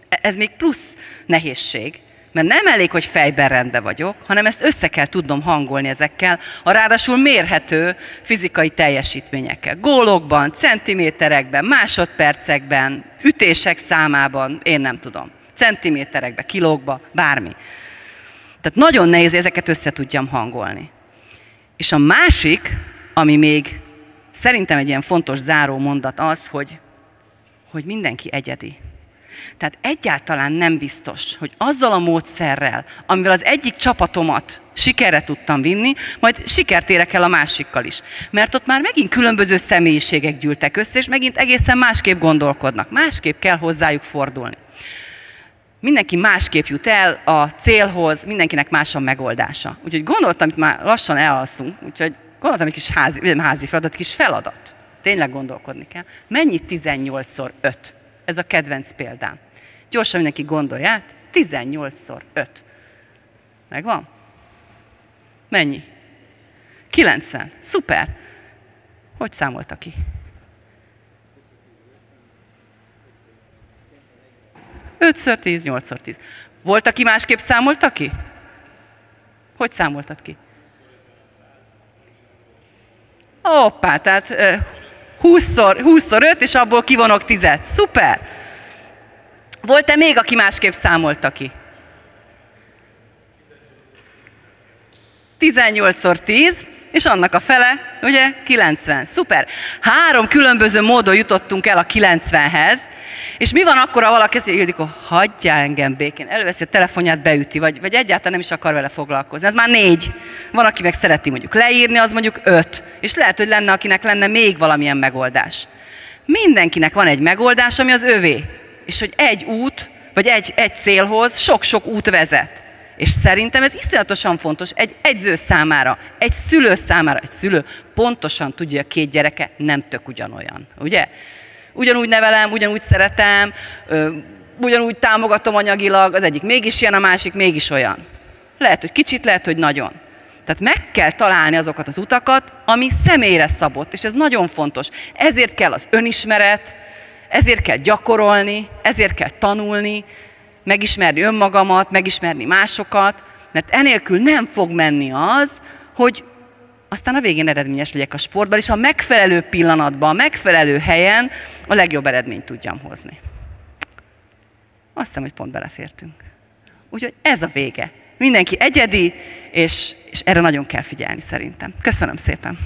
ez még plusz nehézség, Mert nem elég, hogy fejben rendben vagyok, hanem ezt össze kell tudnom hangolni ezekkel a ráadásul mérhető fizikai teljesítményekkel. Gólokban, centiméterekben, másodpercekben, ütések számában, én nem tudom. Centiméterekben, kilókban, bármi. Tehát nagyon nehéz, hogy ezeket össze tudjam hangolni. És a másik, ami még szerintem egy ilyen fontos záró mondat az, hogy mindenki egyedi. Tehát egyáltalán nem biztos, hogy azzal a módszerrel, amivel az egyik csapatomat sikerre tudtam vinni, majd sikert érek el a másikkal is. Mert ott már megint különböző személyiségek gyűltek össze, és megint egészen másképp gondolkodnak. Másképp kell hozzájuk fordulni. Mindenki másképp jut el a célhoz, mindenkinek más a megoldása. Úgyhogy gondoltam, hogy már lassan elalszunk, úgyhogy gondoltam, egy kis házi feladat, kis feladat. Tényleg gondolkodni kell. Mennyi 18x5? Ez a kedvenc példám. Gyorsan mindenki gondolja át, 18x5. Megvan? Mennyi? 90. Szuper. Hogy számolta ki? 5x10, 8x10. Volt, aki másképp számolta ki? Hogy számoltad ki? Hoppá, tehát 20x5, és abból kivonok 10-et. Szuper! Volt-e még, aki másképp számolta ki? 18x10, és annak a fele, ugye, 90. Szuper! 3 különböző módon jutottunk el a 90-hez, és mi van akkor, ha valaki azt mondja, Ildikó, hagyjál engem békén, előveszi a telefonját, beüti, vagy egyáltalán nem is akar vele foglalkozni. Ez már 4. Van, aki meg szereti mondjuk leírni, az mondjuk 5. És lehet, hogy lenne, akinek lenne még valamilyen megoldás. Mindenkinek van egy megoldás, ami az övé. És hogy egy út, vagy egy célhoz sok-sok út vezet. És szerintem ez iszonyatosan fontos egy edző számára, egy szülő számára. Egy szülő pontosan tudja, hogy a 2 gyereke nem tök ugyanolyan, ugye? Ugyanúgy nevelem, ugyanúgy szeretem, ugyanúgy támogatom anyagilag, az egyik mégis ilyen, a másik mégis olyan. Lehet, hogy kicsit, lehet, hogy nagyon. Tehát meg kell találni azokat az utakat, ami személyre szabott, és ez nagyon fontos. Ezért kell az önismeret, ezért kell gyakorolni, ezért kell tanulni, megismerni önmagamat, megismerni másokat, mert enélkül nem fog menni az, hogy aztán a végén eredményes legyek a sportban, és a megfelelő pillanatban, a megfelelő helyen a legjobb eredményt tudjam hozni. Azt hiszem, hogy pont belefértünk. Úgyhogy ez a vége. Mindenki egyedi, és erre nagyon kell figyelni szerintem. Köszönöm szépen!